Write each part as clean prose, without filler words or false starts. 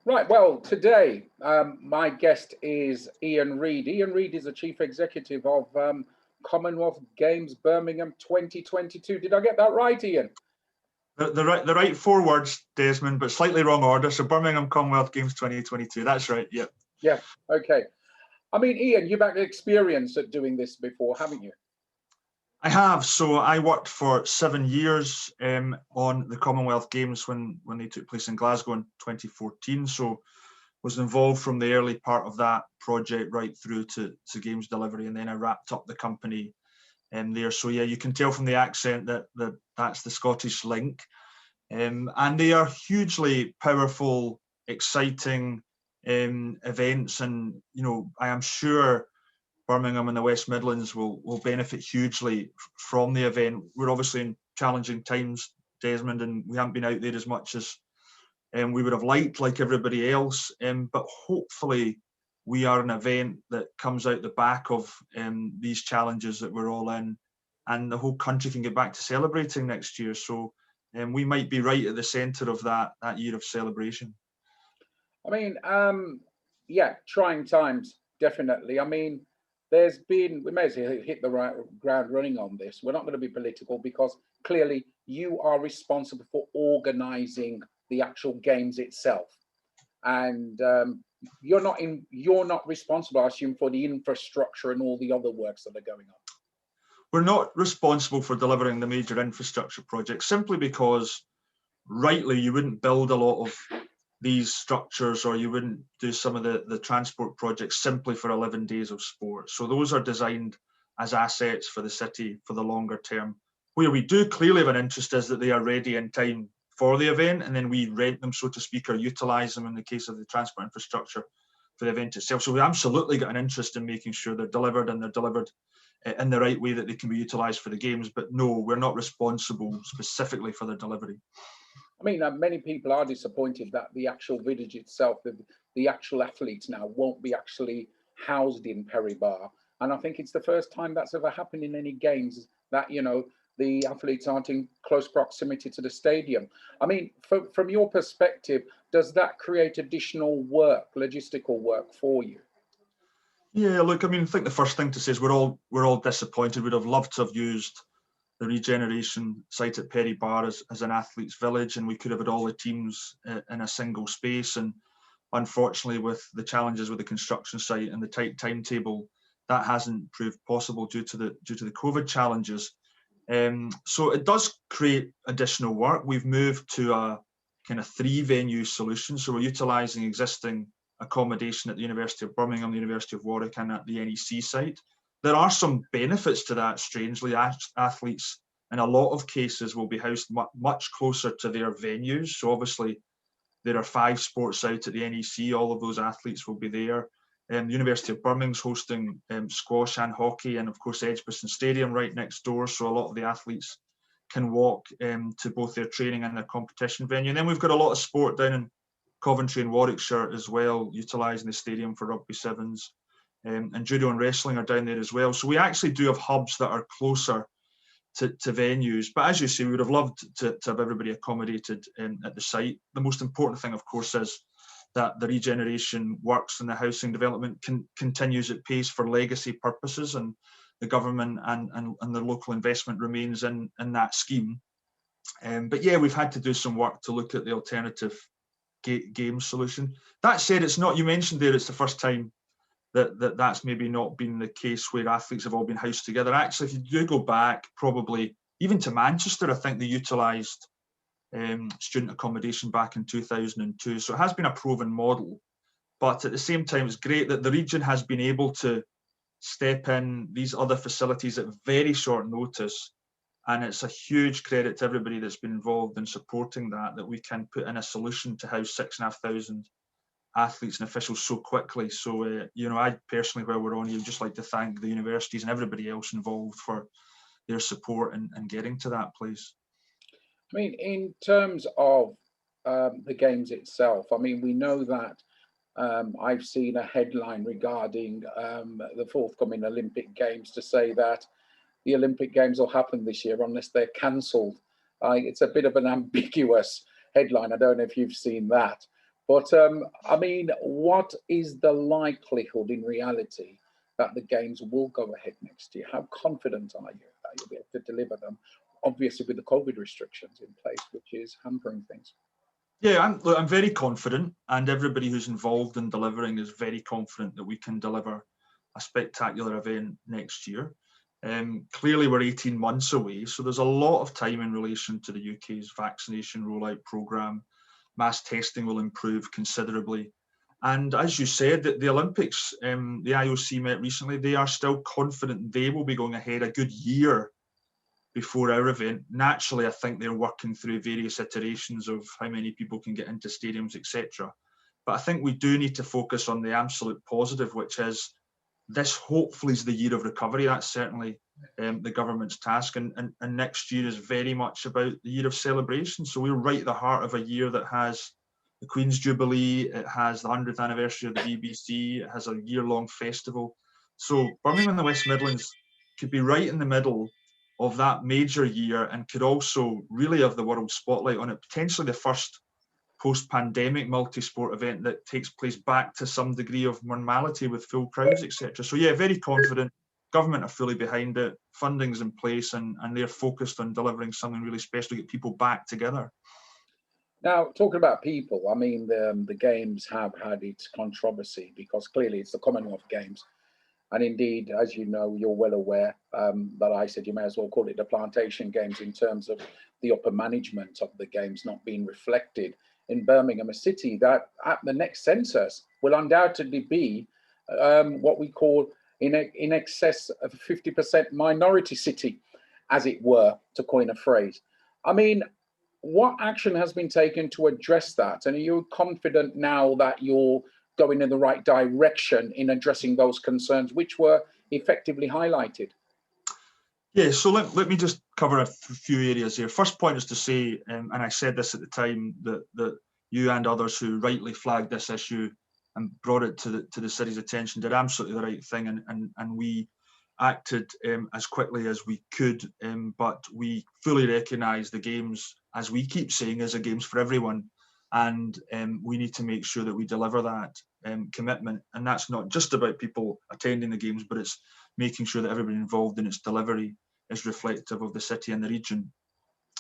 Right, well, today my guest is Ian Reid. Ian Reid is the Chief Executive of Commonwealth Games Birmingham 2022. Did I get that right, Ian? The right four words, Desmond, but slightly wrong order. So Birmingham Commonwealth Games 2022. That's right. Yep. Yeah. Okay. I mean, Ian, you've had experience at doing this before, haven't you? I have. So I worked for 7 years on the Commonwealth Games when they took place in Glasgow in 2014. So was involved from the early part of that project right through to games delivery, and then I wrapped up the company there. So yeah, you can tell from the accent that's the Scottish link. And they are hugely powerful, exciting events, and I am sure Birmingham and the West Midlands will benefit hugely from the event. We're obviously in challenging times, Desmond, and we haven't been out there as much as we would have liked, like everybody else. But hopefully, we are an event that comes out the back of these challenges that we're all in, and the whole country can get back to celebrating next year. So we might be right at the centre of that year of celebration. I mean, yeah, trying times, definitely. I mean, we may as well hit the ground running on this. We're not going to be political because clearly you are responsible for organising the actual games itself, and you're not responsible, I assume, for the infrastructure and all the other works that are going on. We're not responsible for delivering the major infrastructure projects simply because, rightly, you wouldn't build a lot of these structures, or you wouldn't do some of the transport projects simply for 11 days of sport. So those are designed as assets for the city for the longer term. Where we do clearly have an interest is that they are ready in time for the event, and then we rent them, so to speak, or utilise them in the case of the transport infrastructure for the event itself. So we absolutely got an interest in making sure they're delivered, and they're delivered in the right way that they can be utilised for the games. But no, we're not responsible specifically for their delivery. I mean, many people are disappointed that the actual village itself, the actual athletes now won't be actually housed in Perry Bar. And I think it's the first time that's ever happened in any games that, the athletes aren't in close proximity to the stadium. I mean, from your perspective, does that create additional work, logistical work for you? Yeah, look, I mean, I think the first thing to say is we're all disappointed. We'd have loved to have used the regeneration site at Perry Bar as an athletes' village, and we could have had all the teams in a single space. And unfortunately, with the challenges with the construction site and the tight timetable, that hasn't proved possible due to the COVID challenges. So it does create additional work. We've moved to a kind of 3-venue solution, so we're utilising existing accommodation at the University of Birmingham, the University of Warwick, and at the NEC site. There are some benefits to that, strangely. Athletes, in a lot of cases, will be housed much closer to their venues. So obviously, there are 5 sports out at the NEC. All of those athletes will be there. The University of Birmingham's hosting squash and hockey, and of course Edgbaston Stadium right next door. So a lot of the athletes can walk to both their training and their competition venue. And then we've got a lot of sport down in Coventry and Warwickshire as well, utilising the stadium for rugby sevens. And judo and wrestling are down there as well. So we actually do have hubs that are closer to venues. But as you say, we would have loved to have everybody accommodated at the site. The most important thing, of course, is that the regeneration works and the housing development continues at pace for legacy purposes, and the government and the local investment remains in that scheme. But yeah, we've had to do some work to look at the alternative game solution. That said, it's not, you mentioned there, it's the first time that's maybe not been the case where athletes have all been housed together. Actually, if you do go back, probably even to Manchester, I think they utilised student accommodation back in 2002. So it has been a proven model, but at the same time, it's great that the region has been able to step in these other facilities at very short notice. And it's a huge credit to everybody that's been involved in supporting that we can put in a solution to house 6,500 athletes and officials so quickly. So, I personally, while we're on here, would just like to thank the universities and everybody else involved for their support in getting to that place. I mean, in terms of the games itself, I mean, we know that I've seen a headline regarding the forthcoming Olympic Games to say that the Olympic Games will happen this year unless they're cancelled. It's a bit of an ambiguous headline. I don't know if you've seen that. But I mean, what is the likelihood in reality that the games will go ahead next year? How confident are you that you'll be able to deliver them? Obviously, with the COVID restrictions in place, which is hampering things. Yeah, I'm very confident, and everybody who's involved in delivering is very confident that we can deliver a spectacular event next year. Clearly, we're 18 months away, so there's a lot of time in relation to the UK's vaccination rollout programme. Mass testing will improve considerably. And as you said, the Olympics, the IOC met recently, they are still confident they will be going ahead a good year before our event. Naturally, I think they're working through various iterations of how many people can get into stadiums, etc. But I think we do need to focus on the absolute positive, which is this hopefully is the year of recovery. That's certainly the government's task. And next year is very much about the year of celebration. So we're right at the heart of a year that has the Queen's Jubilee, it has the 100th anniversary of the BBC, it has a year-long festival. So Birmingham and the West Midlands could be right in the middle of that major year and could also really have the world spotlight on it, potentially the first post-pandemic multi-sport event that takes place back to some degree of normality with full crowds, etc. So yeah, very confident. Government are fully behind it, funding's in place, and they're focused on delivering something really special to get people back together. Now, talking about people, I mean, the games have had its controversy because clearly it's the Commonwealth Games. And indeed, as you know, you're well aware that I said you may as well call it the Plantation Games in terms of the upper management of the games not being reflected in Birmingham, a city that at the next census will undoubtedly be what we call in excess of a 50% minority city, as it were, to coin a phrase. I mean, what action has been taken to address that? And are you confident now that you're going in the right direction in addressing those concerns, which were effectively highlighted? Yeah, so let me just cover a few areas here. First point is to say, and I said this at the time, that you and others who rightly flagged this issue and brought it to the city's attention did absolutely the right thing, and we acted as quickly as we could, but we fully recognise the games, as we keep saying, as a games for everyone, and we need to make sure that we deliver that commitment. And that's not just about people attending the games, but it's making sure that everybody involved in its delivery is reflective of the city and the region.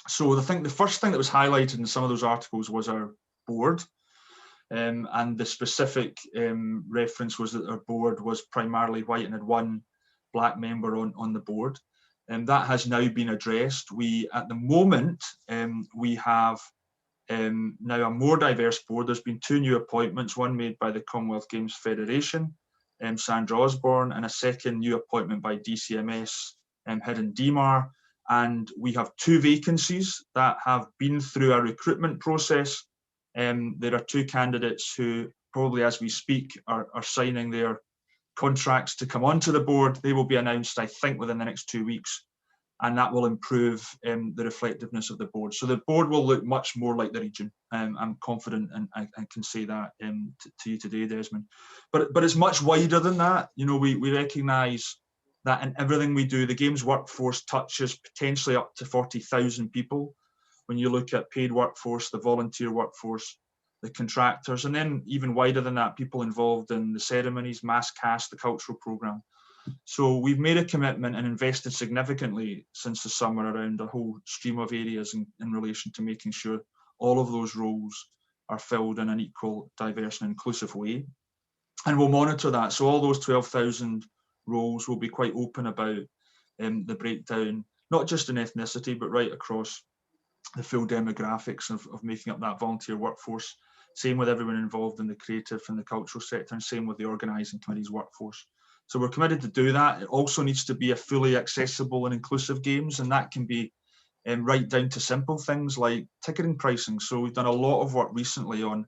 So I think the first thing that was highlighted in some of those articles was our board, and the specific reference was that our board was primarily white and had one black member on the board. And that has now been addressed. We, at the moment, we have now a more diverse board. There's been 2 new appointments, one made by the Commonwealth Games Federation, Sandra Osborne, and a second new appointment by DCMS, Hidden Demar. And we have 2 vacancies that have been through our recruitment process. There are 2 candidates who probably as we speak are signing their contracts to come onto the board. They will be announced, I think, within the next 2 weeks, and that will improve the reflectiveness of the board. So the board will look much more like the region. I'm confident, and I can say that to you today, Desmond. But it's much wider than that. You know, we recognise that in everything we do, the games workforce touches potentially up to 40,000 people. When you look at paid workforce, the volunteer workforce, the contractors, and then even wider than that, people involved in the ceremonies, mass cast, the cultural programme. So we've made a commitment and invested significantly since the summer around a whole stream of areas in relation to making sure all of those roles are filled in an equal, diverse and inclusive way. And we'll monitor that. So all those 12,000 roles will be quite open about the breakdown, not just in ethnicity, but right across the full demographics of making up that volunteer workforce. Same with everyone involved in the creative and the cultural sector, and same with the organising committee's workforce. So we're committed to do that. It also needs to be a fully accessible and inclusive games, and that can be right down to simple things like ticketing pricing. So we've done a lot of work recently on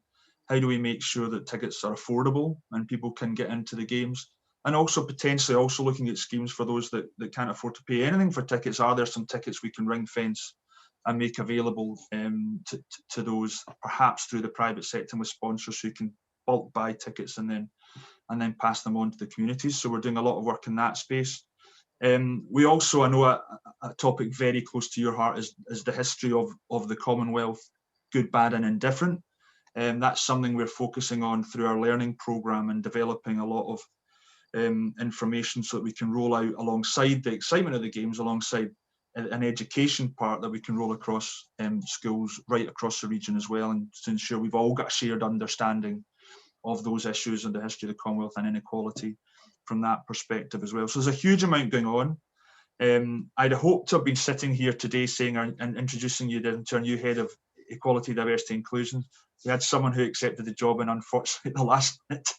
how do we make sure that tickets are affordable and people can get into the games, and also potentially also looking at schemes for those that can't afford to pay anything for tickets. Are there some tickets we can ring fence and make available to those, perhaps through the private sector with sponsors who can bulk buy tickets and then pass them on to the communities. So we're doing a lot of work in that space. We also, I know a topic very close to your heart is the history of the Commonwealth, good, bad and indifferent. That's something we're focusing on through our learning program and developing a lot of information so that we can roll out alongside the excitement of the games, alongside an education part that we can roll across schools right across the region as well, and to ensure we've all got a shared understanding of those issues and the history of the Commonwealth and inequality from that perspective as well. So there's a huge amount going on. I'd hoped to have been sitting here today saying and introducing you to our new head of equality, diversity, inclusion. We had someone who accepted the job and unfortunately at the last minute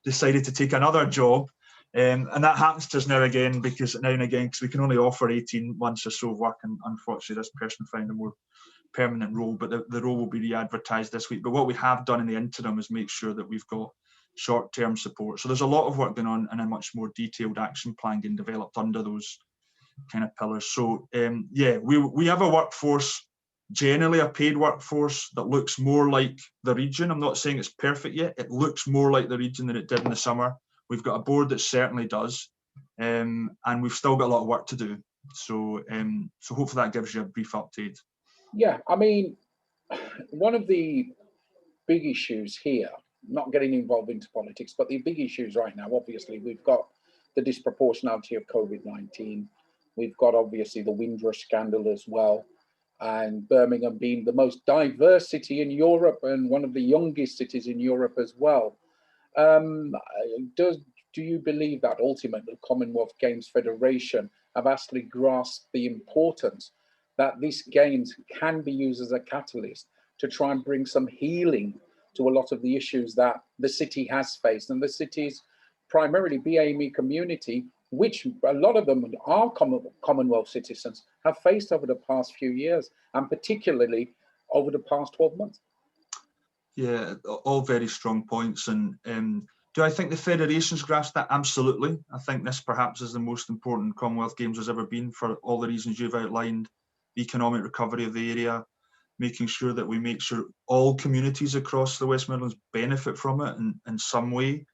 decided to take another job. And that happens to us now and again, because we can only offer 18 months or so of work, and unfortunately this person found a more permanent role, but the role will be re-advertised this week. But what we have done in the interim is make sure that we've got short-term support. So there's a lot of work going on and a much more detailed action plan getting developed under those kind of pillars. So yeah, we have a workforce, generally a paid workforce, that looks more like the region. I'm not saying it's perfect yet. It looks more like the region than it did in the summer. We've got a board that certainly does, and we've still got a lot of work to do. So so hopefully that gives you a brief update. Yeah, I mean, one of the big issues here, not getting involved into politics, but the big issues right now, obviously, we've got the disproportionality of COVID-19. We've got, obviously, the Windrush scandal as well. And Birmingham being the most diverse city in Europe and one of the youngest cities in Europe as well. Do you believe that ultimately the Commonwealth Games Federation have actually grasped the importance that these games can be used as a catalyst to try and bring some healing to a lot of the issues that the city has faced, and the city's primarily BAME community, which a lot of them are Commonwealth citizens, have faced over the past few years, and particularly over the past 12 months? Yeah, all very strong points. And do I think the Federation's grasped that? Absolutely. I think this perhaps is the most important Commonwealth Games has ever been, for all the reasons you've outlined: the economic recovery of the area, making sure that we make sure all communities across the West Midlands benefit from it in some way.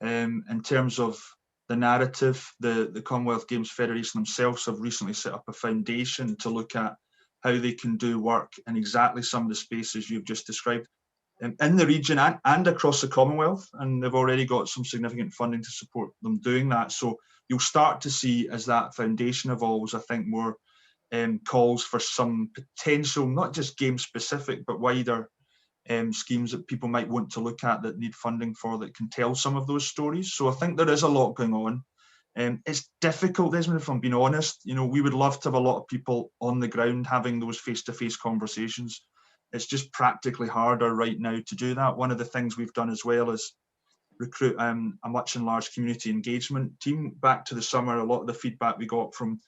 In terms of the narrative, the Commonwealth Games Federation themselves have recently set up a foundation to look at how they can do work in exactly some of the spaces you've just described in the region and across the Commonwealth, and they've already got some significant funding to support them doing that. So you'll start to see, as that foundation evolves, I think more calls for some potential, not just game specific, but wider schemes that people might want to look at that need funding for, that can tell some of those stories. So I think there is a lot going on. It's difficult, Desmond, if I'm being honest. You know, we would love to have a lot of people on the ground having those face-to-face conversations. It's just practically harder right now to do that. One of the things we've done as well is recruit a much enlarged community engagement team. Back to the summer, a lot of the feedback we got from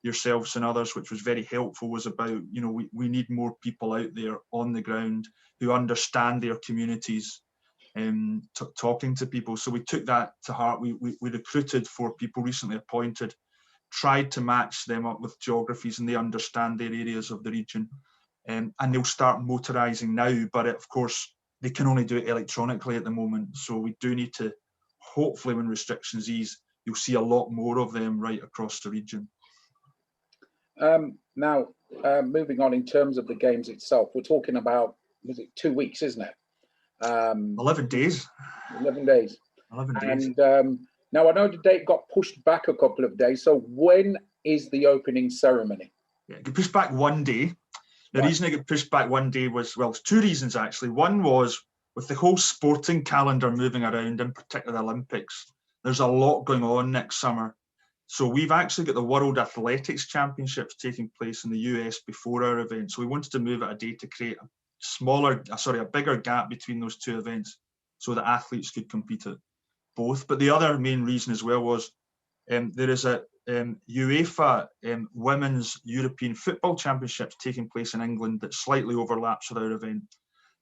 yourselves and others, which was very helpful, was about, you know, we need more people out there on the ground who understand their communities, talking to people. So we took that to heart. We recruited 4 people recently appointed, tried to match them up with geographies, and they understand their areas of the region. And they'll start motorising now, but of course they can only do it electronically at the moment. So we do need to, hopefully when restrictions ease, you'll see a lot more of them right across the region. Now, moving on in terms of the games itself, we're talking about, was it 2 weeks, isn't it? 11 days. 11 days. 11 days. And now I know the date got pushed back a couple of days. So when is the opening ceremony? Yeah, it got pushed back 1 day. The reason it got pushed back 1 day was, well, it's 2 reasons actually. One was with the whole sporting calendar moving around, in particular the Olympics. There's a lot going on next summer. So we've actually got the World Athletics Championships taking place in the US before our event. So we wanted to move it a day to create a bigger gap between those 2 events so that athletes could compete at both. But the other main reason as well was there is a UEFA Women's European Football Championships taking place in England that slightly overlaps with our event.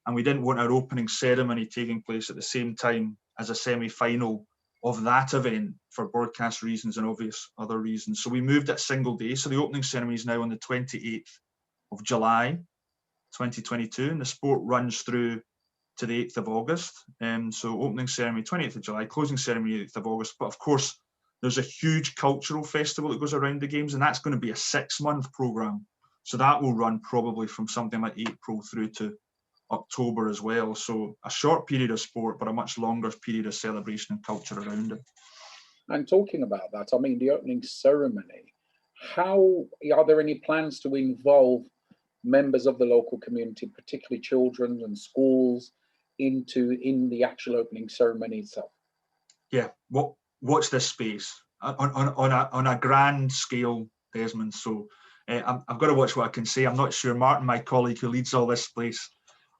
And we didn't want our opening ceremony taking place at the same time as a semi-final of that event for broadcast reasons and obvious other reasons. So we moved it a single day. So the opening ceremony is now on the 28th of July, 2022, and the sport runs through to the 8th of August. So opening ceremony, 28th of July, closing ceremony, 8th of August. But of course, there's a huge cultural festival that goes around the games, and that's going to be a 6-month programme. So that will run probably from something like April through to October as well. So a short period of sport, but a much longer period of celebration and culture around it. And talking about that, I mean, the opening ceremony, how are there any plans to involve members of the local community, particularly children and schools, in the actual opening ceremony itself? Yeah, watch this space on a grand scale, Desmond. So I've got to watch what I can say. I'm not sure. Martin, my colleague who leads all this place,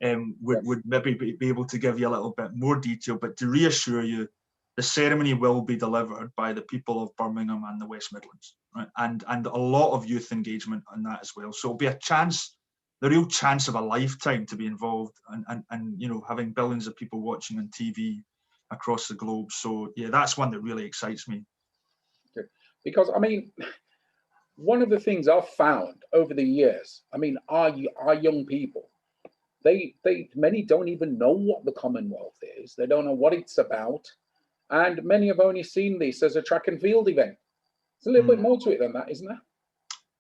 would maybe be able to give you a little bit more detail. But to reassure you, the ceremony will be delivered by the people of Birmingham and the West Midlands, right? And a lot of youth engagement on that as well. So it'll be a chance, the real chance of a lifetime to be involved, and you know, having billions of people watching on TV across the globe. So yeah, that's one that really excites me. Because I mean, one of the things I've found over the years, I mean, our young people, many don't even know what the Commonwealth is. They don't know what it's about, and many have only seen this as a track and field event. It's a little bit more to it than that, isn't there?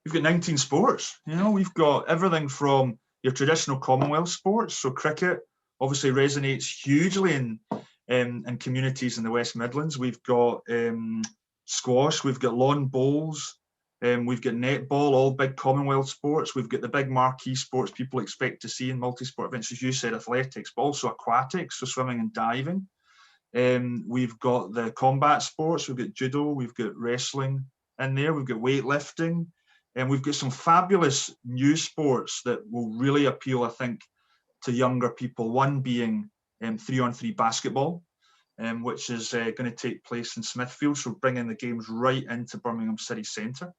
We've got 19 sports. You know, we've got everything from your traditional Commonwealth sports. So cricket obviously resonates hugely in communities in the West Midlands. We've got squash, we've got lawn bowls, we've got netball, all big Commonwealth sports. We've got the big marquee sports people expect to see in multi-sport events, as you said, athletics, but also aquatics, so swimming and diving. We've got the combat sports, we've got judo, we've got wrestling in there, we've got weightlifting, and we've got some fabulous new sports that will really appeal, I think, to younger people. One being 3-on-3 basketball, which is going to take place in Smithfield, so bringing the games right into Birmingham city centre.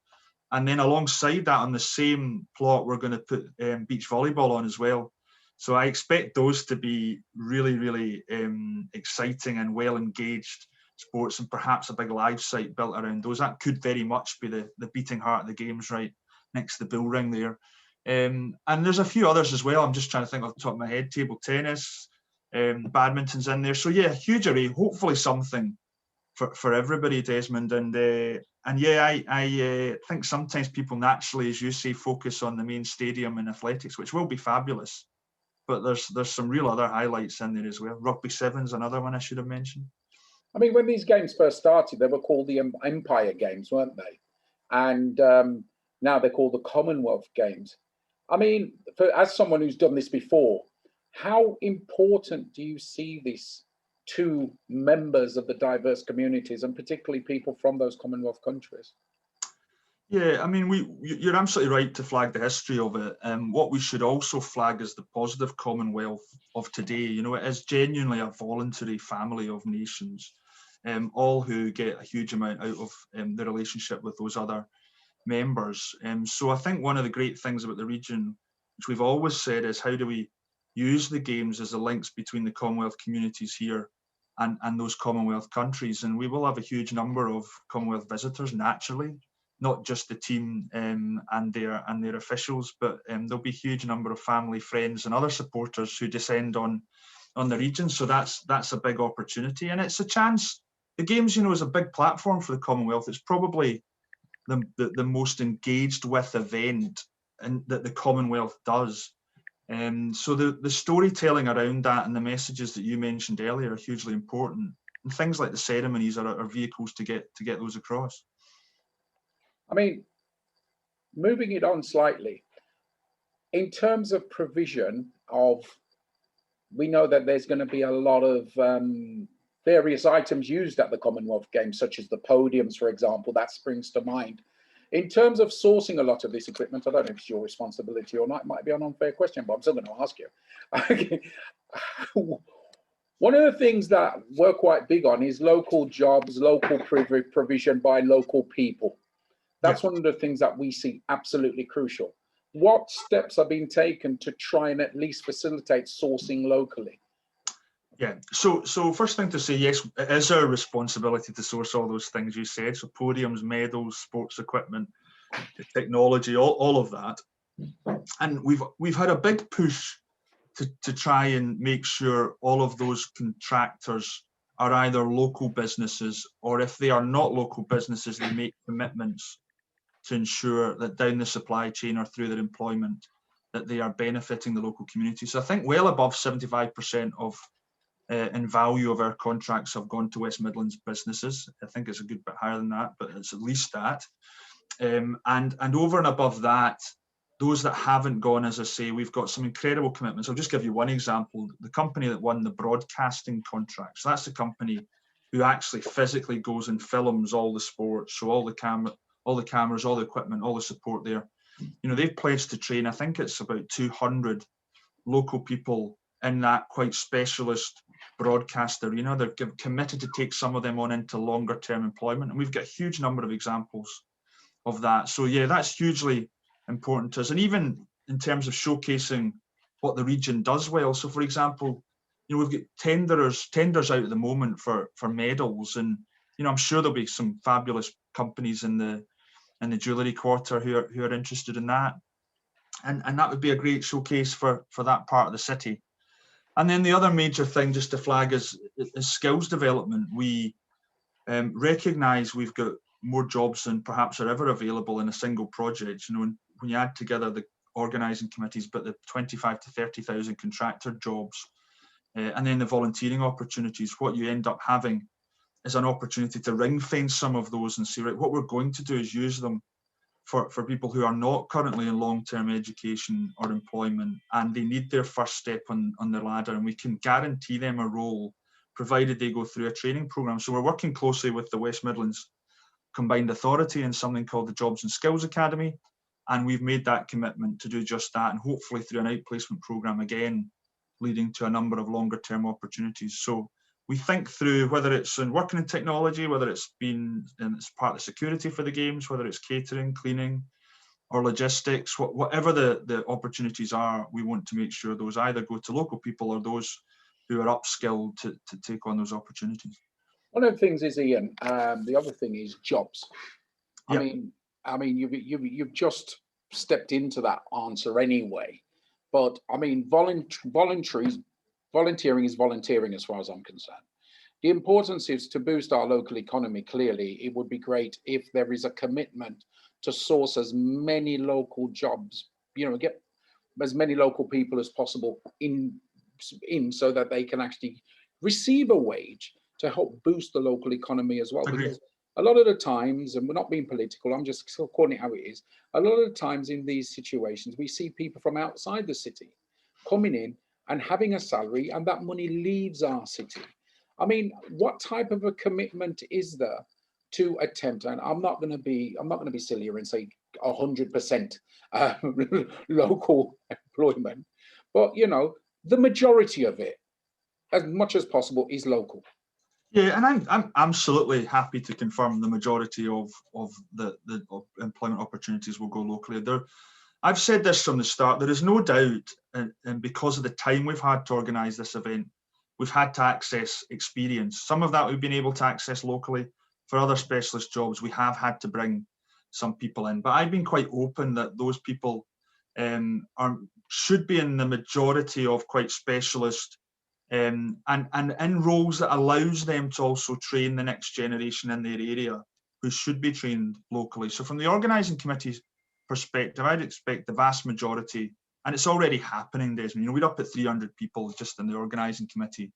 And then alongside that, on the same plot, we're going to put beach volleyball on as well. So I expect those to be really, really exciting and well-engaged sports, and perhaps a big live site built around those. That could very much be the beating heart of the games right next to the bull ring there. And there's a few others as well. I'm just trying to think off the top of my head. Table tennis, badminton's in there. So yeah, huge array, hopefully something for everybody, Desmond. And yeah, I think sometimes people naturally, as you say, focus on the main stadium and athletics, which will be fabulous. But there's some real other highlights in there as well. Rugby Sevens, another one I should have mentioned. I mean, when these games first started, they were called the Empire Games, weren't they? And now they're called the Commonwealth Games. I mean, as someone who's done this before, how important do you see this to members of the diverse communities, and particularly people from those Commonwealth countries? Yeah, I mean, you're absolutely right to flag the history of it. What we should also flag is the positive Commonwealth of today. You know, it is genuinely a voluntary family of nations, all who get a huge amount out of the relationship with those other members. So I think one of the great things about the region, which we've always said, is how do we use the games as the links between the Commonwealth communities here and those Commonwealth countries. And we will have a huge number of Commonwealth visitors, naturally, not just the team and their officials, but there'll be a huge number of family, friends and other supporters who descend on the region. So that's a big opportunity, and it's a chance. The games, you know, is a big platform for the Commonwealth. It's probably the most engaged with event that the Commonwealth does. So the storytelling around that and the messages that you mentioned earlier are hugely important. And things like the ceremonies are vehicles to get those across. I mean, moving it on slightly, in terms of provision of, we know that there's going to be a lot of various items used at the Commonwealth Games, such as the podiums, for example. That springs to mind. In terms of sourcing a lot of this equipment, I don't know if it's your responsibility or not. It might be an unfair question, but I'm still going to ask you. One of the things that we're quite big on is local jobs, local provision by local people. That's one of the things that we see absolutely crucial. What steps are being taken to try and at least facilitate sourcing locally? Yeah, so first thing to say, yes, it is our responsibility to source all those things you said. So podiums, medals, sports equipment, technology, all of that. And we've had a big push to try and make sure all of those contractors are either local businesses, or if they are not local businesses, they make commitments to ensure that down the supply chain or through their employment, that they are benefiting the local community. So I think well above 75% of in value of our contracts have gone to West Midlands businesses. I think it's a good bit higher than that, but it's at least that. And over and above that, those that haven't gone, as I say, we've got some incredible commitments. I'll just give you one example. The company that won the broadcasting contract, so that's the company who actually physically goes and films all the sports, so all the cameras, all the equipment, all the support there. You know, they've pledged to train, I think it's about 200 local people in that quite specialist broadcast arena. They're committed to take some of them on into longer term employment. And we've got a huge number of examples of that. So yeah, that's hugely important to us. And even in terms of showcasing what the region does well. So for example, you know, we've got tenders out at the moment for medals. And, you know, I'm sure there'll be some fabulous companies in the jewellery quarter who are interested in that. And that would be a great showcase for that part of the city. And then the other major thing just to flag is skills development. We recognise we've got more jobs than perhaps are ever available in a single project. You know, when you add together the organising committees, but the 25 to 30,000 contractor jobs, and then the volunteering opportunities, what you end up having is an opportunity to ring fence some of those and say, right, what we're going to do is use them for people who are not currently in long-term education or employment, and they need their first step on the ladder, and we can guarantee them a role provided they go through a training programme. So we're working closely with the West Midlands Combined Authority in something called the Jobs and Skills Academy, and we've made that commitment to do just that, and hopefully through an outplacement programme again, leading to a number of longer-term opportunities. So we think through whether it's in working in technology, whether it's been it's part of the security for the games, whether it's catering, cleaning, or logistics, whatever the opportunities are, we want to make sure those either go to local people or those who are upskilled to take on those opportunities. One of the things is, Ian, the other thing is jobs. Yep. I mean, you've just stepped into that answer anyway. But I mean, volunteering is volunteering as far as I'm concerned. The importance is to boost our local economy. Clearly, it would be great if there is a commitment to source as many local jobs, you know, get as many local people as possible in so that they can actually receive a wage to help boost the local economy as well. Agreed. Because a lot of the times, and we're not being political, I'm just calling it how it is, a lot of the times in these situations, we see people from outside the city coming in and having a salary, and that money leaves our city. I mean, what type of a commitment is there to attempt? And I'm not going to be silly here and say 100% local employment, but you know, the majority of it, as much as possible, is local. Yeah, and I'm absolutely happy to confirm the majority of the employment opportunities will go locally. I've said this from the start, there is no doubt, and because of the time we've had to organise this event, we've had to access experience. Some of that we've been able to access locally. For other specialist jobs, we have had to bring some people in. But I've been quite open that those people should be in the majority of quite specialist and in roles that allows them to also train the next generation in their area who should be trained locally. So from the organising committee's perspective, I'd expect the vast majority, and it's already happening, Desmond. You know, we're up at 300 people just in the organising committee,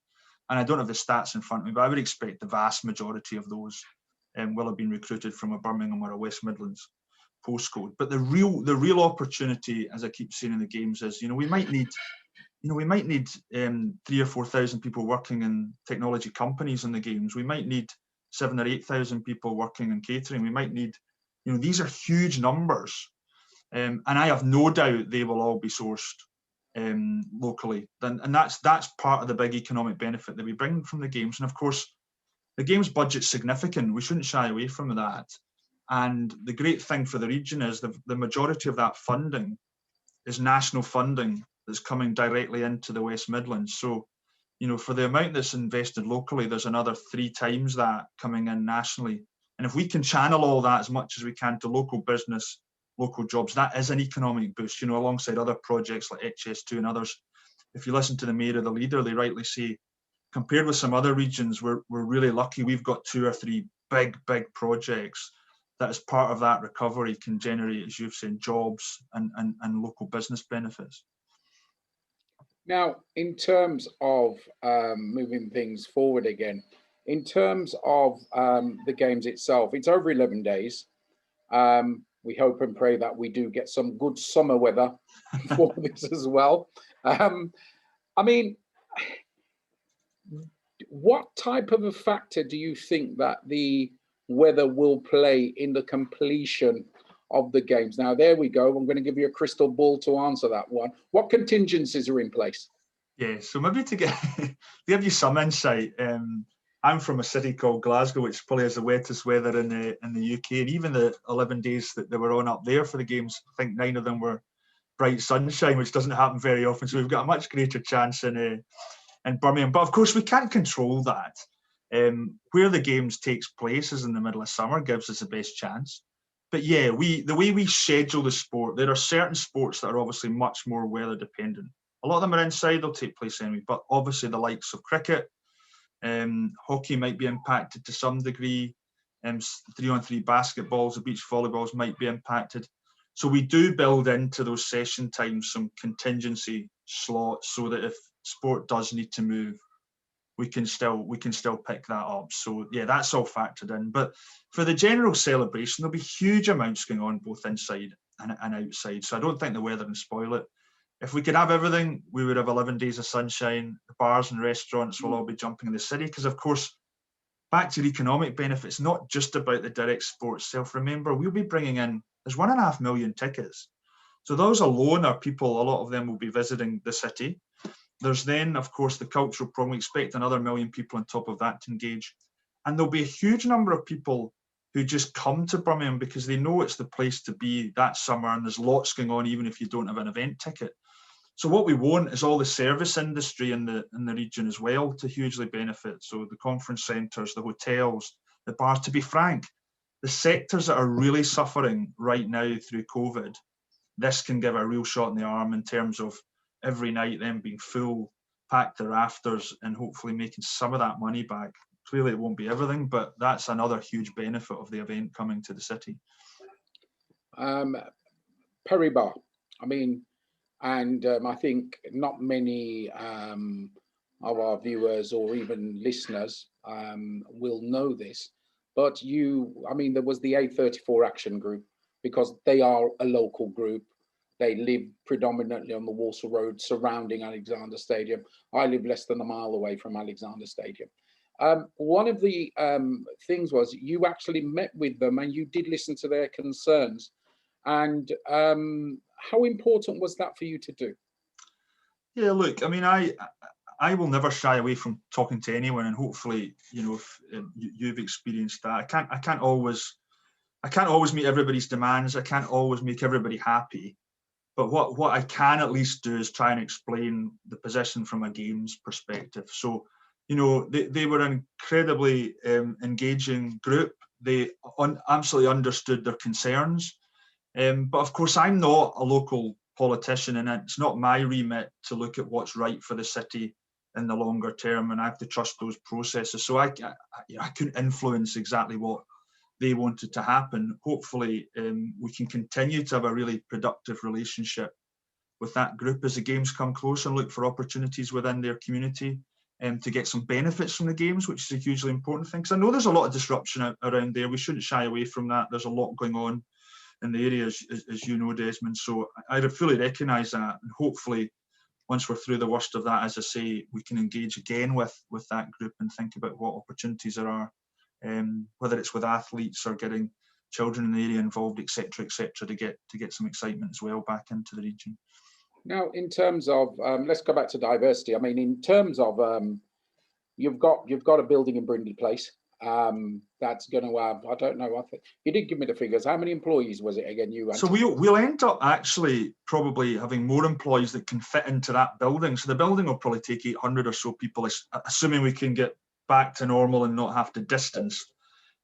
and I don't have the stats in front of me, but I would expect the vast majority of those will have been recruited from a Birmingham or a West Midlands postcode. But the real opportunity, as I keep saying in the games, is, you know, we might need 3,000 or 4,000 people working in technology companies in the games. We might need 7,000 or 8,000 people working in catering. We might need, you know, these are huge numbers. And I have no doubt they will all be sourced locally. And that's part of the big economic benefit that we bring from the games. And of course, the games budget's significant. We shouldn't shy away from that. And the great thing for the region is the majority of that funding is national funding that's coming directly into the West Midlands. So, you know, for the amount that's invested locally, there's another 3 times that coming in nationally. And if we can channel all that as much as we can to local business, local jobs, that is an economic boost, you know, alongside other projects like HS2 and others. If you listen to the mayor or the leader, they rightly say, compared with some other regions, we're really lucky. We've got 2 or 3 big projects that as part of that recovery can generate, as you've said, jobs and local business benefits. Now, in terms of moving things forward again, in terms of the games itself, it's over 11 days. We hope and pray that we do get some good summer weather for this as well. I mean, what type of a factor do you think that the weather will play in the completion of the games? Now, there we go. I'm going to give you a crystal ball to answer that one. What contingencies are in place? Yeah, so maybe to give you some insight, I'm from a city called Glasgow, which probably has the wettest weather in the UK, and even the 11 days that they were on up there for the games, I think 9 of them were bright sunshine, which doesn't happen very often. So we've got a much greater chance in Birmingham. But of course, we can't control that. Where the games takes place is in the middle of summer, gives us the best chance. But yeah, the way we schedule the sport, there are certain sports that are obviously much more weather dependent. A lot of them are inside, they'll take place anyway. But obviously the likes of cricket, hockey might be impacted to some degree. 3-on-3 basketballs, the beach volleyballs might be impacted. So we do build into those session times some contingency slots so that if sport does need to move, we can still pick that up. So yeah, that's all factored in. But for the general celebration, there'll be huge amounts going on both inside and outside. So I don't think the weather will spoil it. If we could have everything, we would have 11 days of sunshine. The bars and restaurants will all be jumping in the city because, of course, back to the economic benefits, not just about the direct sports itself. Remember, we'll be bringing in, there's 1.5 million tickets. So those alone are people, a lot of them will be visiting the city. There's then, of course, the cultural program. We expect another 1 million people on top of that to engage. And there'll be a huge number of people who just come to Birmingham because they know it's the place to be that summer and there's lots going on even if you don't have an event ticket. So what we want is all the service industry in the region as well to hugely benefit. So the conference centres, the hotels, the bars. To be frank, the sectors that are really suffering right now through COVID, this can give a real shot in the arm in terms of every night them being full, packed their rafters and hopefully making some of that money back. Clearly it won't be everything, but that's another huge benefit of the event coming to the city. Perry Bar, I mean, and I think not many of our viewers or even listeners will know this, but I mean, there was the A34 Action Group because they are a local group. They live predominantly on the Walsall Road surrounding Alexander Stadium. I live less than a mile away from Alexander Stadium. One of the things was you actually met with them and you did listen to their concerns. And how important was that for you to do? Yeah, look, I mean, I will never shy away from talking to anyone, and hopefully, you know, if you've experienced that. I can't always meet everybody's demands. I can't always make everybody happy. But what I can at least do is try and explain the position from a games perspective. So, you know, they were an incredibly engaging group. They absolutely understood their concerns. But of course, I'm not a local politician, and it's not my remit to look at what's right for the city in the longer term, and I have to trust those processes. So I couldn't influence exactly what they wanted to happen. Hopefully, we can continue to have a really productive relationship with that group as the games come close and look for opportunities within their community to get some benefits from the games, which is a hugely important thing. Because I know there's a lot of disruption around there. We shouldn't shy away from that. There's a lot going on in the area, as you know, Desmond. So I fully recognise that, and hopefully, once we're through the worst of that, as I say, we can engage again with that group and think about what opportunities there are, whether it's with athletes or getting children in the area involved, etc., to get some excitement as well back into the region. Now, in terms of, let's go back to diversity. I mean, in terms of, you've got a building in Brindley Place. That's going to have, I don't know, I think you did give me the figures. How many employees was it again? So we'll end up actually probably having more employees that can fit into that building. So the building will probably take 800 or so people, assuming we can get back to normal and not have to distance.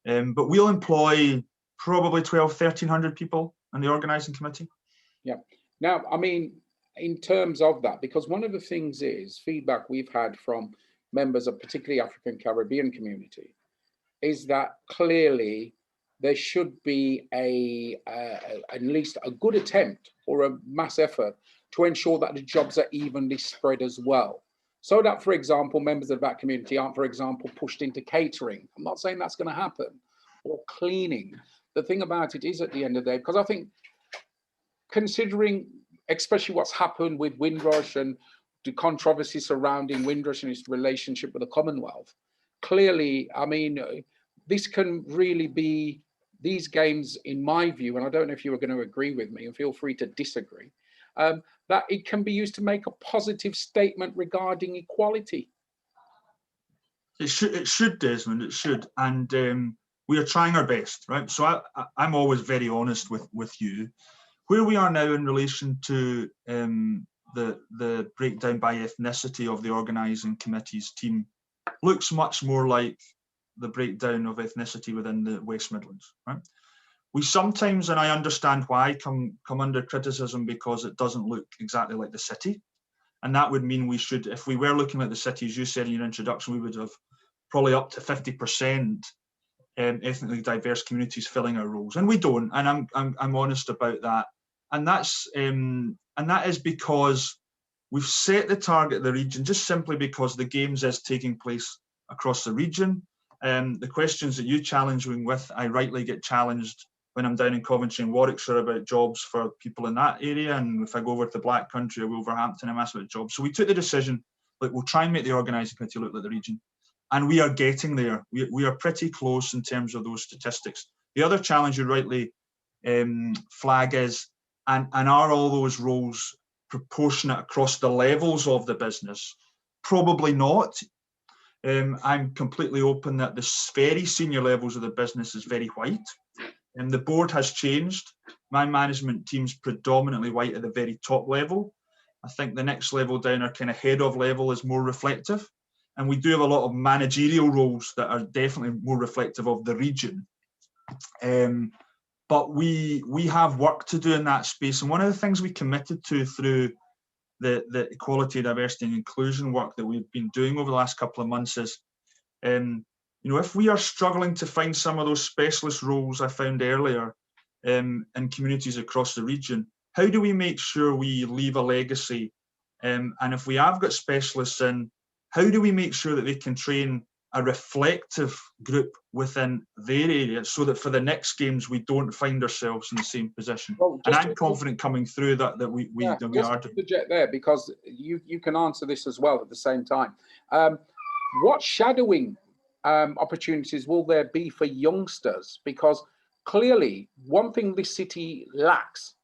But we'll employ probably 1,300 people in the organising committee. Yeah. Now, I mean, in terms of that, because one of the things is feedback we've had from members of particularly African Caribbean community is that clearly there should be at least a good attempt or a mass effort to ensure that the jobs are evenly spread as well. So that, for example, members of that community aren't, for example, pushed into catering. I'm not saying that's going to happen, or cleaning. The thing about it is, at the end of the day, because I think, considering especially what's happened with Windrush and the controversy surrounding Windrush and its relationship with the Commonwealth, clearly, I mean, this can really be, these games, in my view, and I don't know if you are going to agree with me, and feel free to disagree, that it can be used to make a positive statement regarding equality. It should, Desmond, it should. And we are trying our best, right? So I'm always very honest with you. Where we are now in relation to the breakdown by ethnicity of the organising committee's team looks much more like the breakdown of ethnicity within the West Midlands, right? We sometimes, and I understand why, come under criticism because it doesn't look exactly like the city. And that would mean we should, if we were looking at the city, as you said in your introduction, we would have probably up to 50% ethnically diverse communities filling our roles, and we don't. And I'm honest about that. And that is because we've set the target of the region just simply because the games is taking place across the region. The questions that you challenge me with, I rightly get challenged when I'm down in Coventry and Warwickshire about jobs for people in that area. And if I go over to the Black Country or Wolverhampton, I'm asked about jobs. So we took the decision, like, we'll try and make the organising committee look like the region. And we are getting there. We are pretty close in terms of those statistics. The other challenge you rightly flag is, and are all those roles proportionate across the levels of the business? Probably not. I'm completely open that the very senior levels of the business is very white. And the board has changed. My management team's predominantly white at the very top level. I think the next level down, our kind of head of level, is more reflective. And we do have a lot of managerial roles that are definitely more reflective of the region. But we have work to do in that space. And one of the things we committed to through the equality, diversity and inclusion work that we've been doing over the last couple of months is, if we are struggling to find some of those specialist roles I found earlier in communities across the region, how do we make sure we leave a legacy? And if we have got specialists in, how do we make sure that they can train a reflective group within their area so that for the next games we don't find ourselves in the same position? Well, and I'm confident coming through that we are doing. Interject there, because you can answer this as well at the same time. What shadowing opportunities will there be for youngsters? Because clearly one thing this city lacks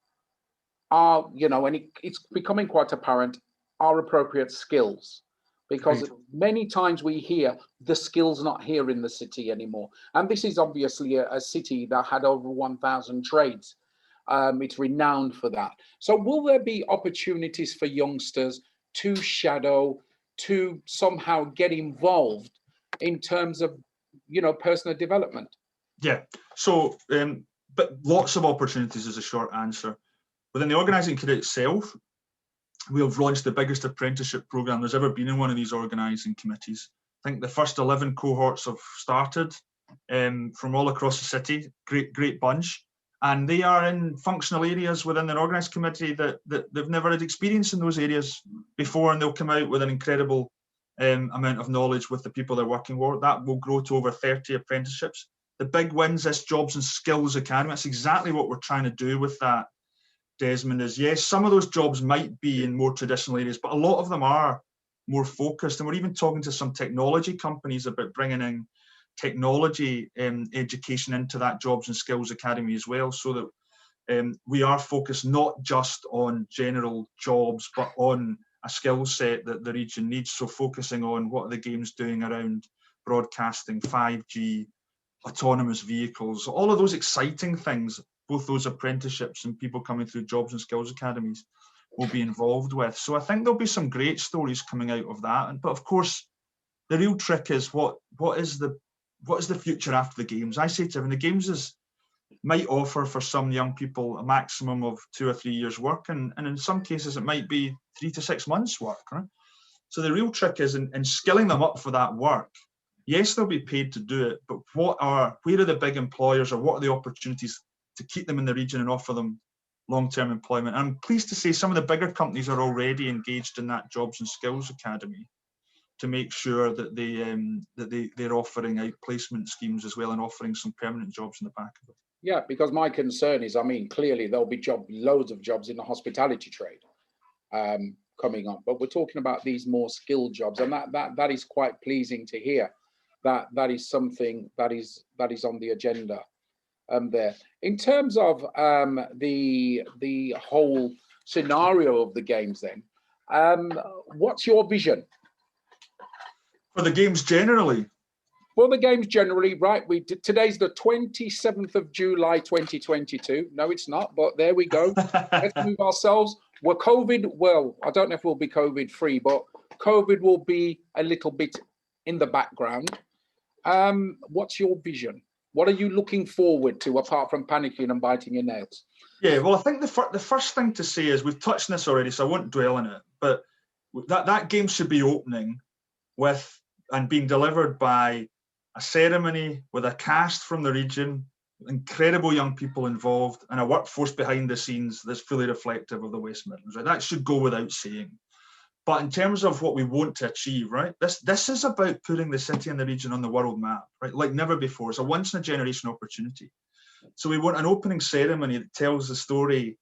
are, and it's becoming quite apparent, are appropriate skills. Because right. Many times we hear the skills not here in the city anymore. And this is obviously a city that had over 1,000 trades. It's renowned for that. So will there be opportunities for youngsters to shadow, to somehow get involved in terms of, personal development? Yeah, so, but lots of opportunities is a short answer. Within the organising committee itself, we have launched the biggest apprenticeship program there's ever been in one of these organising committees. I think the first 11 cohorts have started from all across the city, great bunch. And they are in functional areas within their organising committee that they've never had experience in those areas before, and they'll come out with an incredible amount of knowledge with the people they're working with. That will grow to over 30 apprenticeships. The big wins, this Jobs and Skills Academy, that's exactly what we're trying to do with that, Desmond, is yes, some of those jobs might be in more traditional areas, but a lot of them are more focused. And we're even talking to some technology companies about bringing in technology education into that Jobs and Skills Academy as well, so that we are focused not just on general jobs, but on a skill set that the region needs. So focusing on what are the games doing around broadcasting, 5G, autonomous vehicles, all of those exciting things. Both those apprenticeships and people coming through Jobs and Skills Academies will be involved with. So I think there'll be some great stories coming out of that. But of course, the real trick is what is the future after the games? I say to everyone, the games might offer for some young people a maximum of 2 or 3 years work, and in some cases it might be 3 to 6 months work. Right? So the real trick is in skilling them up for that work, Yes, they'll be paid to do it, but where are the big employers, or what are the opportunities to keep them in the region and offer them long-term employment? And I'm pleased to say some of the bigger companies are already engaged in that Jobs and Skills Academy to make sure that they're offering out placement schemes as well, and offering some permanent jobs in the back of it. Yeah, because my concern is, I mean, clearly there'll be loads of jobs in the hospitality trade coming up, but we're talking about these more skilled jobs, and that is quite pleasing to hear. That is something that is on the agenda there. In terms of the whole scenario of the games, then, what's your vision For the games generally? For the games generally, right? Today's the 27th of July 2022. No, it's not, but there we go. Let's move ourselves. We're COVID, well, I don't know if we'll be COVID free, but COVID will be a little bit in the background. What's your vision? What are you looking forward to, apart from panicking and biting your nails? Yeah, well, I think the first thing to say is, we've touched on this already, so I won't dwell on it, but that game should be opening with and being delivered by a ceremony with a cast from the region, incredible young people involved, and a workforce behind the scenes that's fully reflective of the West Midlands. Right? That should go without saying. But in terms of what we want to achieve, right, this is about putting the city and the region on the world map, right, like never before. It's a once-in-a-generation opportunity. So we want an opening ceremony that tells the story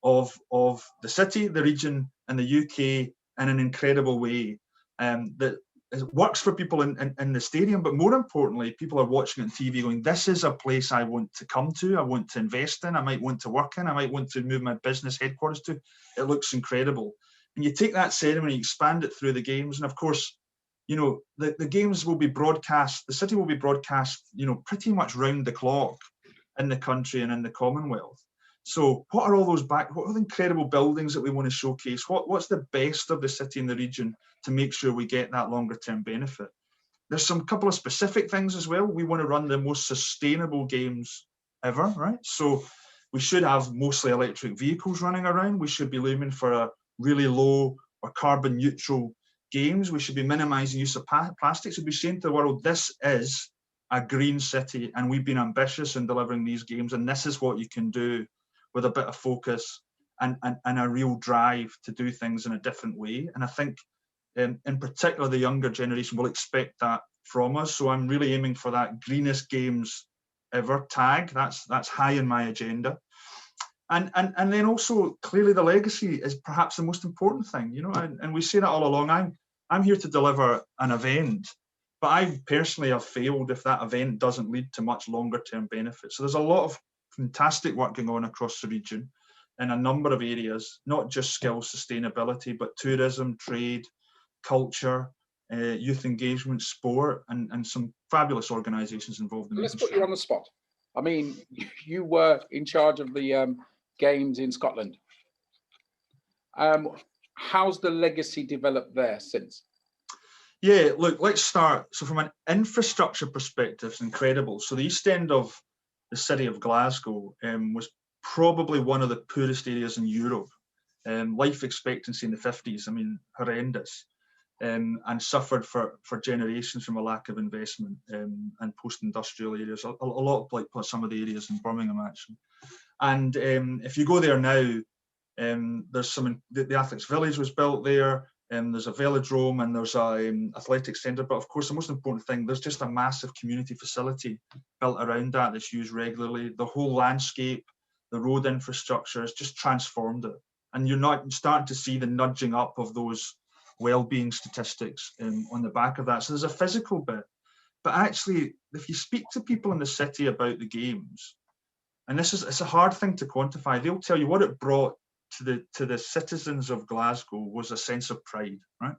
of the city, the region, and the UK in an incredible way, that it works for people in the stadium, but more importantly, people are watching it on TV going, this is a place I want to come to, I want to invest in, I might want to work in, I might want to move my business headquarters to. It looks incredible. And you take that ceremony, expand it through the games, and of course, you know, the games will be broadcast, the city will be broadcast, you know, pretty much round the clock in the country and in the Commonwealth. So what are all those what are the incredible buildings that we want to showcase? What's the best of the city and the region to make sure we get that longer term benefit? There's some couple of specific things as well. We want to run the most sustainable games ever, right? So we should have mostly electric vehicles running around. We should be aiming for a really low or carbon neutral games. We should be minimizing use of plastics. We'd be saying to the world, this is a green city, and we've been ambitious in delivering these games, and this is what you can do with a bit of focus and a real drive to do things in a different way. And I think in particular, the younger generation will expect that from us. So I'm really aiming for that greenest games ever tag. That's high in my agenda. And then also, clearly the legacy is perhaps the most important thing, you know, and we say that all along. I'm here to deliver an event, but I personally have failed if that event doesn't lead to much longer term benefits. So there's a lot of fantastic work going on across the region in a number of areas, not just skills sustainability, but tourism, trade, culture, youth engagement, sport, and some fabulous organisations involved in Let's put you on the spot. I mean, you were in charge of the games in Scotland. How's the legacy developed there since? Yeah, look, let's start. So from an infrastructure perspective, it's incredible. So the east end of the city of Glasgow was probably one of the poorest areas in Europe. Life expectancy in the 50s, I mean, horrendous, and suffered for generations from a lack of investment and post-industrial areas, a lot like some of the areas in Birmingham, actually. And if you go there now, there's the Athletics Village was built there, there's a velodrome, and there's a athletic centre. But of course, the most important thing, there's just a massive community facility built around that that's used regularly. The whole landscape, the road infrastructure has just transformed it. And you're not starting to see the nudging up of those well-being statistics on the back of that. So there's a physical bit. But actually, if you speak to people in the city about the games, and it's a hard thing to quantify, they'll tell you what it brought to the citizens of Glasgow was a sense of pride, right?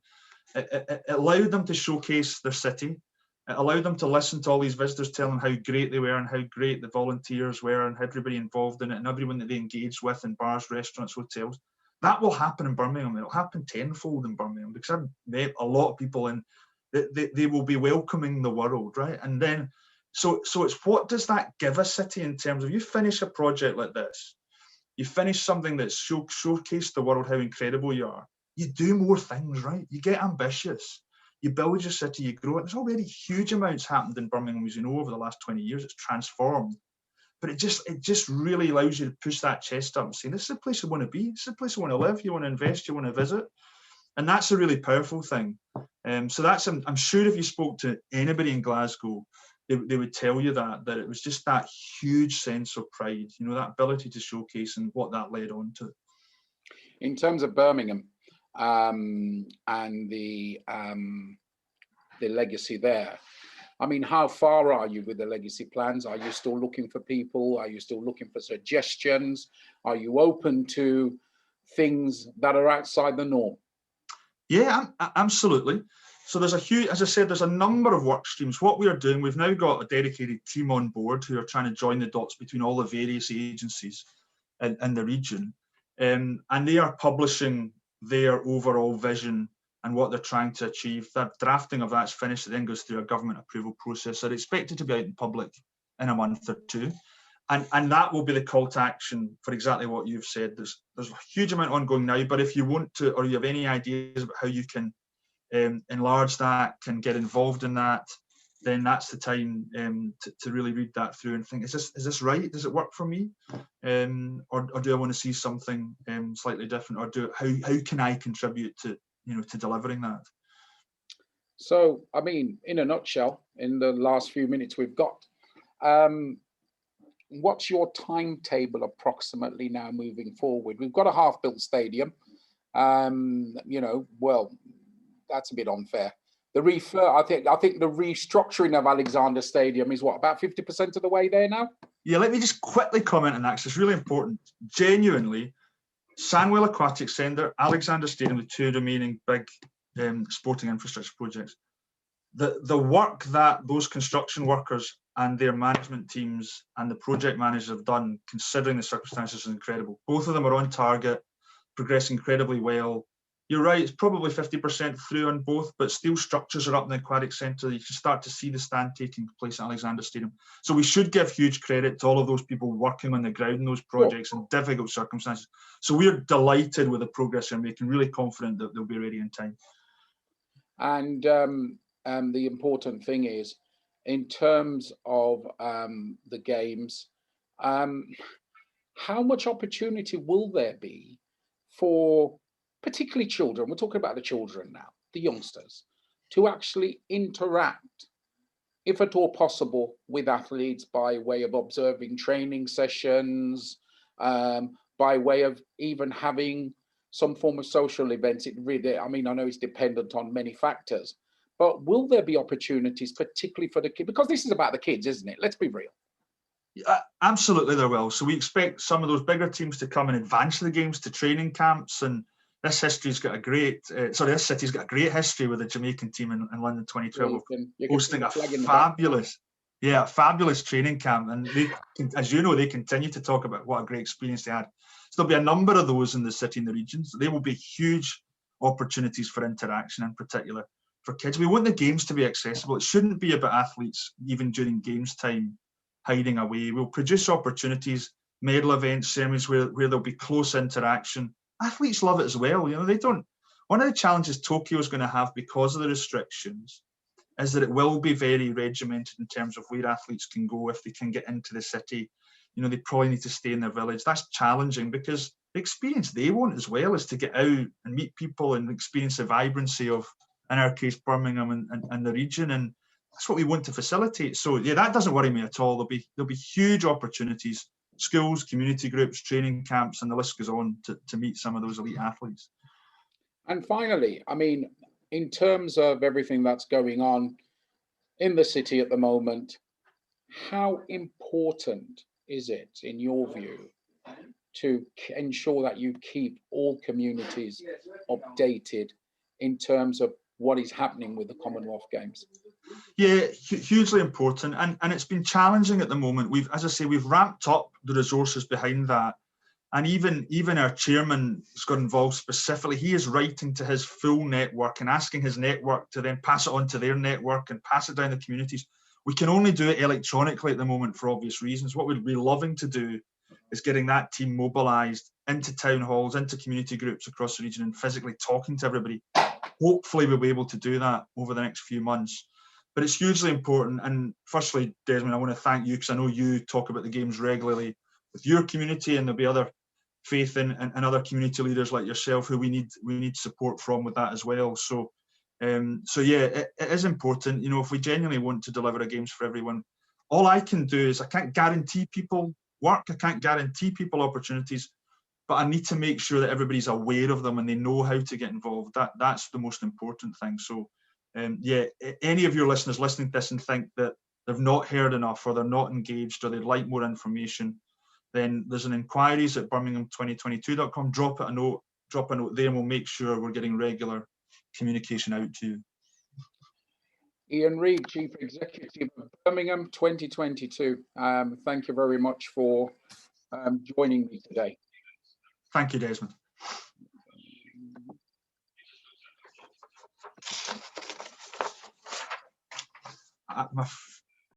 It allowed them to showcase their city. It allowed them to listen to all these visitors tell them how great they were and how great the volunteers were and everybody involved in it and everyone that they engaged with in bars, restaurants, hotels. That will happen in Birmingham. It'll happen tenfold in Birmingham because I've met a lot of people and they will be welcoming the world, right? And then, so it's what does that give a city in terms of, you finish a project like this, you finish something that's showcased the world how incredible you are, you do more things, right? You get ambitious. you build your city, you grow it. There's already huge amounts happened in Birmingham, as you know, over the last 20 years. It's transformed. But it just really allows you to push that chest up and say, this is a place I want to be. This is a place I want to live. You want to invest, you want to visit. And that's a really powerful thing. So that's, I'm sure if you spoke to anybody in Glasgow, they would tell you that it was just that huge sense of pride, you know, that ability to showcase and what that led on to. In terms of Birmingham and the legacy there, I mean, how far are you with the legacy plans? Are you still looking for people? Are you still looking for suggestions? Are you open to things that are outside the norm? Yeah, absolutely. So there's a huge, as I said, there's a number of work streams. What we are doing, we've now got a dedicated team on board who are trying to join the dots between all the various agencies in the region. And they are publishing their overall vision and what they're trying to achieve. That drafting of that's finished, it then goes through a government approval process. They're expected to be out in public in a month or two. And that will be the call to action for exactly what you've said. There's a huge amount ongoing now, but if you want to, or you have any ideas about how you can enlarge that, can get involved in that, then that's the time to really read that through and think, is this right? Does it work for me? Or do I want to see something slightly different? Or how can I contribute to, you know, to delivering that? So, I mean, in a nutshell, in the last few minutes we've got, what's your timetable approximately now moving forward? We've got a half-built stadium. You know, well, that's a bit unfair. I think the restructuring of Alexander Stadium is what, about 50% of the way there now? Yeah, let me just quickly comment on that because it's really important. Genuinely, Sandwell Aquatic Centre, Alexander Stadium, the two remaining big sporting infrastructure projects. The work that those construction workers and their management teams and the project managers have done, considering the circumstances, is incredible. Both of them are on target, progressing incredibly well. You're right, it's probably 50% through on both, but steel structures are up in the Aquatic Centre. You can start to see the stand taking place at Alexander Stadium. So we should give huge credit to all of those people working on the ground in those projects in difficult circumstances. So we're delighted with the progress they're making, really confident that they'll be ready in time. And the important thing is, in terms of the games, how much opportunity will there be for particularly children, we're talking about the children now, the youngsters, to actually interact, if at all possible, with athletes by way of observing training sessions, by way of even having some form of social events? It really, I mean, I know it's dependent on many factors, but will there be opportunities, particularly for the kids? Because this is about the kids, isn't it? Let's be real. Absolutely, there will. So we expect some of those bigger teams to come and advance the games to training camps, and this history's got a great, this city's got a great history with the Jamaican team in London 2012, hosting a fabulous training camp. And they, as you know, they continue to talk about what a great experience they had. So there'll be a number of those in the city and the regions. They will be huge opportunities for interaction, in particular for kids. We want the games to be accessible. It shouldn't be about athletes, even during games time, hiding away. We'll produce opportunities, medal events, ceremonies where there'll be close interaction. Athletes love it as well. You know, they don't. One of the challenges Tokyo is going to have because of the restrictions is that it will be very regimented in terms of where athletes can go if they can get into the city. You know, they probably need to stay in their village. That's challenging because the experience they want as well is to get out and meet people and experience the vibrancy of, in our case, Birmingham and the region. And that's what we want to facilitate. So yeah, that doesn't worry me at all. There'll be huge opportunities, schools, community groups, training camps, and the list goes on to meet some of those elite athletes. And finally, I mean, in terms of everything that's going on in the city at the moment, how important is it, in your view, to ensure that you keep all communities updated in terms of what is happening with the Commonwealth Games? Yeah, hugely important, and it's been challenging at the moment. As I say, we've ramped up the resources behind that, and even our chairman has got involved specifically. He is writing to his full network and asking his network to then pass it on to their network and pass it down the communities. We can only do it electronically at the moment for obvious reasons. What we'd be loving to do is getting that team mobilised into town halls, into community groups across the region, and physically talking to everybody. hopefully we'll be able to do that over the next few months. But it's hugely important. And firstly, Desmond, I want to thank you, because I know you talk about the games regularly with your community, and there'll be other faith and other community leaders like yourself who we need support from with that as well. So yeah, it is important. You know, if we genuinely want to deliver a games for everyone, all I can do is, I can't guarantee people work, I can't guarantee people opportunities, but I need to make sure that everybody's aware of them and they know how to get involved. That's the most important thing. So yeah, any of your listeners listening to this and think that they've not heard enough, or they're not engaged, or they'd like more information, then there's an inquiries at birmingham2022.com. Drop a note there, and we'll make sure we're getting regular communication out to you. Ian Reid, Chief Executive of Birmingham 2022. Thank you very much for joining me today. Thank you, Desmond. My